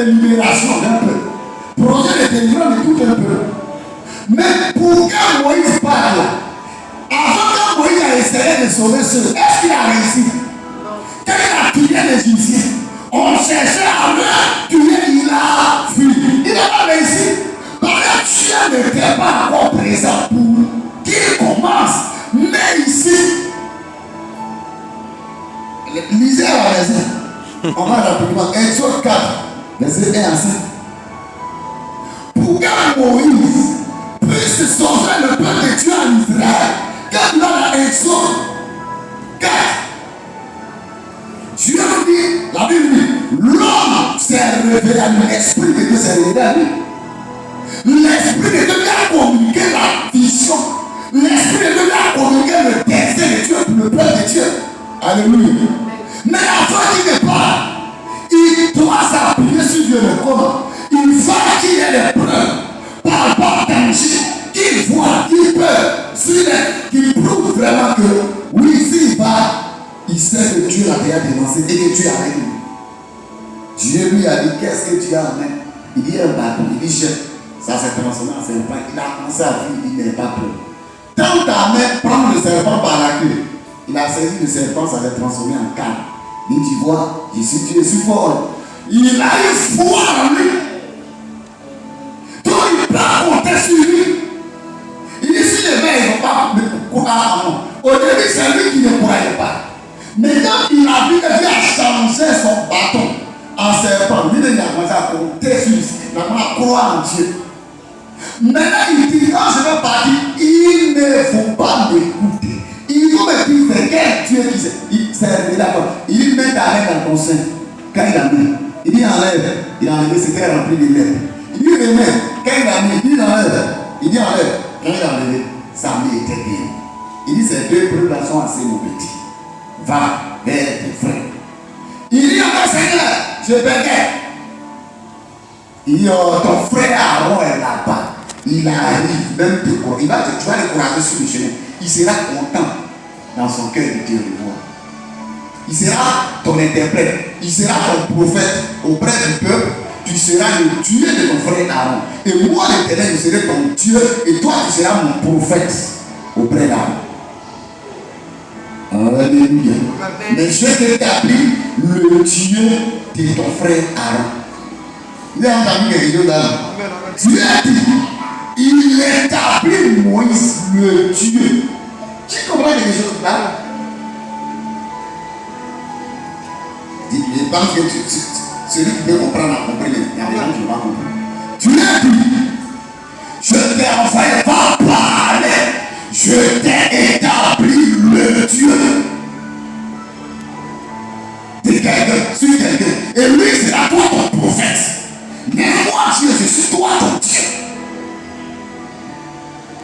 de libération d'un peuple. Projet de délivrance de tout un peuple. Mais pour que Moïse parle, avant que Moïse a essayé de sauver ceux, est-ce qu'il a réussi? Quand il a tué les Égyptiens, on cherchait à le tuer, il a fui. Il n'a pas réussi. Parce que Dieu n'était pas encore présent pour qu'il commence. Mais ici, lisez la raison. On va rapidement. Exode 4, verset 1 à 5. Pour que Moïse puisse sauver le peuple de Dieu en Israël, quand dans la Exode 4, Dieu nous dit, la Bible dit, l'homme s'est révélé à lui, l'esprit de Dieu s'est révélé à lui. L'esprit de Dieu lui a communiqué la vision. L'esprit de Dieu lui a communiqué le destin de Dieu pour le peuple de Dieu. Alléluia. Mais avant qu'il ne parle, il doit s'appuyer sur Dieu. Comment? Il faut qu'il y ait des preuves par rapport à tangible, qu'il voit, qu'il peut, qu'il prouve vraiment que oui, s'il va, il sait que Dieu l'a déjà dénoncé et que Dieu est avec lui. Dieu lui a dit, qu'est-ce que tu as en main? Il dit un bâton, il dit jette. Ça s'est transformé en serpent. Il a commencé à vivre, il n'est pas peur. Quand ta main prend le serpent par la queue, il a saisi le serpent, ça s'est transformé en canne. Il dit, tu vois, tu es fort. Il a eu foi en lui. Donc il peut compter sur lui. Il dit, si les mains ne vont pas me courir à moi. Au début, c'est lui qui ne croyait pas. Mais quand il a vu que Dieu a changé son bâton en serpent, lui, il a commencé à compter sur lui. Il a commencé à croire en Dieu. Maintenant, il dit, quand je vais partir, il ne faut pas m'écouter. Il faut me dire, c'est quel Dieu qui s'est révélé à toi. Il dit, mets ta main dans ton sein. Quand il a mis, il dit, enlève. Il a enlevé, c'était rempli de lait. Il dit, remets. Quand il a mis, il dit, enlève. Il dit, enlève. Quand il a enlevé, sa main était bien. Il dit, ces deux preuves-là sont assez mon petit. Va vers tes frères. Il dit, encore Seigneur, je bégaye. Il dit, oh, ton frère Aaron est là-bas. Il arrive même te croire. Tu vas le courager sur le chemin. Il sera content dans son cœur de te revoir. Il sera ton interprète. Il sera ton prophète auprès du peuple. Tu seras le Dieu de ton frère Aaron. Et moi, l'Éternel, je serai ton Dieu. Et toi, tu seras mon prophète auprès d'Aaron. Alléluia. Mais je t'établis le Dieu de ton frère Aaron. Il a entendu quelque chose là. Dieu a dit, il établit Moïse le Dieu. Tu comprends quelque chose là? Je pense que celui qui peut comprendre a compris. Il y a des gens qui ne vont pas comprendre. Dieu a dit, je t'ai envoyé, va parler. Je t'ai établi le Dieu de quelqu'un, sur quelqu'un. Et lui, c'est à toi ton prophète. Mais moi, Dieu, je suis toi ton Dieu.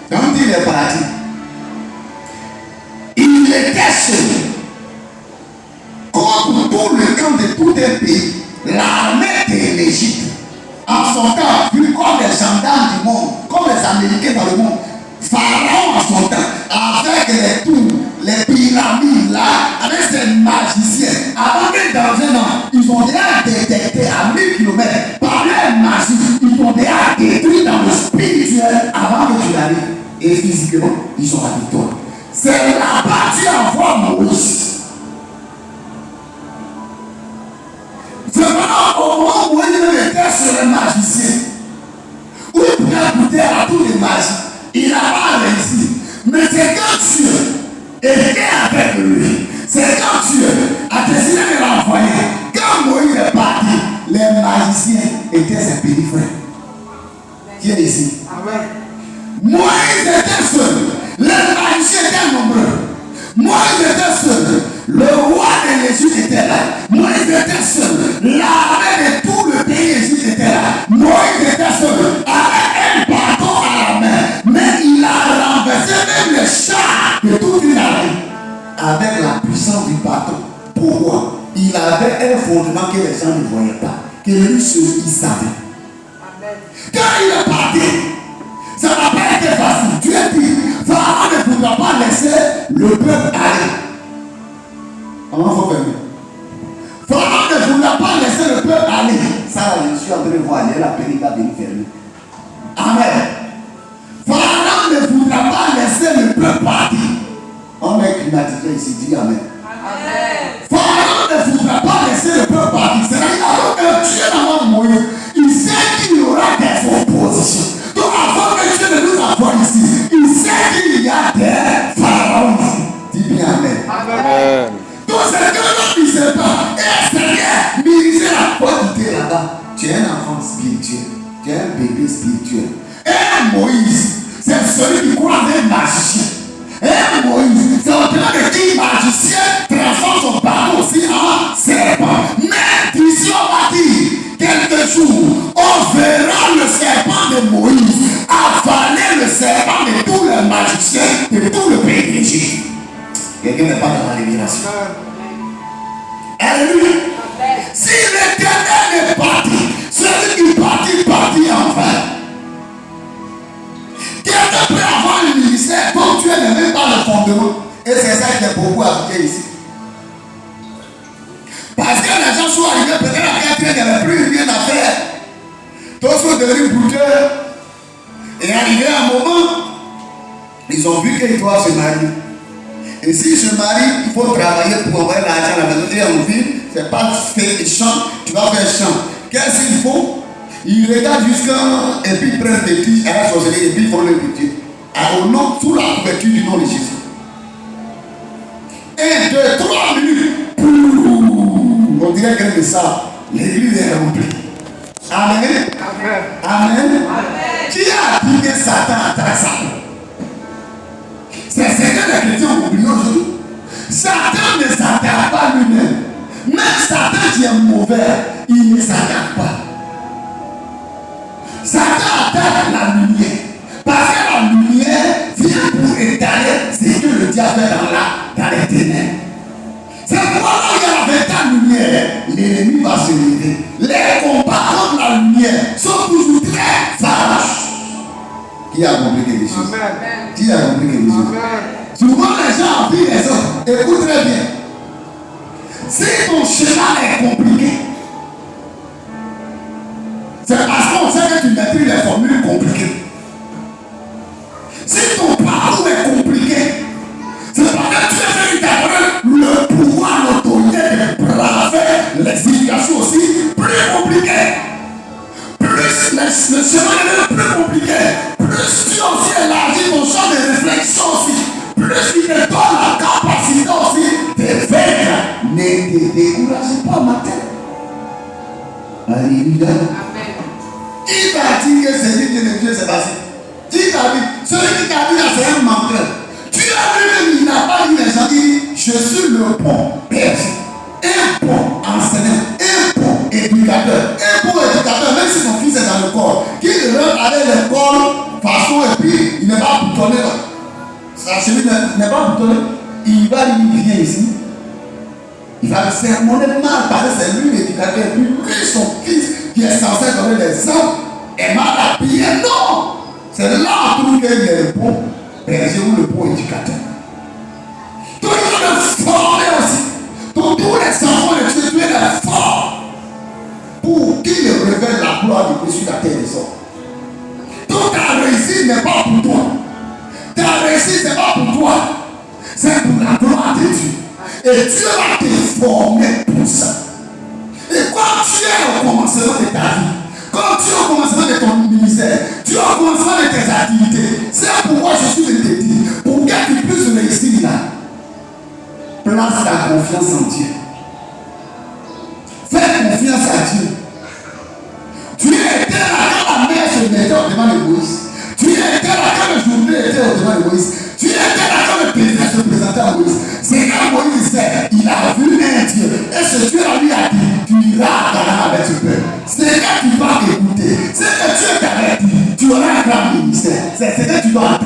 Quand il est parti, il était seul. Comme tout le camp de tout un pays, l'armée de l'Égypte, en son temps, vu comme les gendarmes du monde, comme les Américains dans le monde, Pharaon en son temps, avec les tours, les pyramides là, avec ses magiciens, avant que dans un an, ils ont déjà détecté à 1000 km par leur magie, ils ont déjà détruit dans le spirituel avant que tu arrives. Et physiquement, ils ont la victoire. C'est là-bas que tu envoies Moïse. Vraiment, au moment où il était sur les magiciens, où il pouvait goûter à tous les magies, il n'a pas réussi. Mais c'est quand Dieu était avec lui, c'est quand Dieu a décidé de l'envoyer. Quand Moïse est parti, les magiciens étaient ses petits frères. Qui est ici? Amen. Moïse était seul, les magiciens étaient nombreux. Moïse était seul, le roi de l'Égypte était là. Moïse était seul, l'armée de tout le pays d'Égypte était là. Moïse était seul, avec un bâton à la main. Mais il a renversé même les chars de toute une armée avec la puissance du bâton. Pourquoi? Il avait un fondement que les gens ne voyaient pas, que lui seul il savait. Quand il est parti, ça n'a pas été facile. Dieu dit, Pharaon ne voudra pas laisser le peuple aller. Comment il faut faire? Pharaon ne voudra pas laisser le peuple aller. Ça, je suis en train de voir, il y a la pénible à venir fermer. Amen. Pharaon ne voudra pas laisser le peuple partir. On est climatisé ici, dis Amen. Pharaon ne voudra pas laisser le peuple partir. C'est-à-dire, alors que Dieu n'a pas Moïse, il sait qu'il y aura des oppositions. Donc, avant que Dieu ne nous envoie ici, il sait qu'il y a des pharaons ici. Dis bien Amen. Amen. Donc, c'est que l'homme ne sait pas. Et Seigneur, ministère la quantité là-bas. Tu es un enfant spirituel. Tu es un bébé spirituel. Et Moïse, c'est celui qui croit un magicien. Et Moïse, c'est au-delà de qui magicien transforme son bâton aussi en serpent. Mais d'ici on va dire, quelques jours, on verra le serpent de Moïse avaler le serpent de tous les magiciens de tout le pays d'Égypte. Quelqu'un n'est pas dans la révélation. Alléluia. Si l'Éternel est parti, celui qui partit enfin. Quelqu'un peut avoir le ministère dont Dieu n'est même pas le fondement. Et c'est ça qui est beaucoup appliqué ici. Parce que les gens sont arrivés peut-être à 4 ans, il n'y avait plus rien à faire. Tous sont devenus bouteurs. Et arrivé à un moment, ils ont vu qu'ils doivent se marier. Et s'ils se marient, il faut travailler pour avoir l'argent à la maison. Et en ville, ce n'est pas faire chant, tu vas faire chant. Qu'est-ce qu'il faut? Ils regardent jusqu'à. Et puis ils prennent des tiges à la sorcellerie et puis ils font le budget. Au nom, sous la couverture du nom de Jésus. 1, 2, 3 minutes. On dirait que c'est ça. L'église est remplie. Amen. Amen. Qui a dit que Satan attaque ça? C'est ce que les chrétiens ont oublié aujourd'hui. Satan ne s'attaque pas lui-même. Même Satan qui est mauvais, il ne s'attaque pas. Satan attaque la lumière. Parce que la lumière vient pour étaler ce que le diable fait dans les ténèbres. C'est pourquoi il y a la véritable lumière, l'ennemi va se lever. Les combats contre la lumière sont toujours très farouches. Qui a compris quelque chose? Qui a compris quelque chose? Souvent les gens envient les autres. Écoute très bien. Si ton chemin est compliqué, c'est parce qu'on sait que tu maîtrises les formules compliquées. Si ton parcours est compliqué, c'est parce que tu as fait le pouvoir, l'autorité de braver les situations aussi plus compliquées. Plus le chemin est plus compliqué, plus tu aussi élargis ton champ de réflexion aussi, plus il te donne la capacité aussi de vaincre. Ne te découragez pas matin. Alléluia. Qui t'a dit que c'est lui qui est Dieu, c'est passé? Qui t'a dit? Celui qui t'a dit là, c'est un menteur. Tu as vu, il n'a pas dit les gens, il dit, je suis le bon berger, un bon enseignant, un bon éducateur, même si son fils est dans le corps, qu'il rentre avec le corps façon et puis il n'est pas boutonné. Sa chemise n'est pas boutonnée. Il va lui viens ici. Il va le sermonner mal parce que c'est lui l'éducateur. Et puis lui, son fils qui est censé donner les hommes est mal habillé. Non! C'est là où on trouve qu'il est le bon berger ou le bon éducateur. Donc il faut le former aussi. Donc tous les enfants de Dieu, tu es les forts pour qu'ils révèlent la gloire de Dieu sur la terre des hommes. Donc ta réussite n'est pas pour toi. Ta réussite n'est pas pour toi. C'est pour la gloire de Dieu. Et Dieu va te former pour ça. Et quand tu es au commencement de ta vie, quand tu es au commencement de ton ministère, tu es au commencement de tes activités, c'est pourquoi je suis venu te dire, pour que tu puisses réussir là, place ta confiance en Dieu. Fais confiance à Dieu. Tu étais là quand la mer se mettait au devant de Moïse. Tu étais là quand le journée était au devant de Moïse. Tu étais là quand le président se présentait à Moïse. C'est quand Moïse disait, il a vu un Dieu. Et ce Dieu lui a dit, tu iras à Canaan avec ce peuple. C'est quand tu vas écouter. C'est que Dieu t'avait dit, tu auras un grand ministère. C'est ce que tu dois entendre.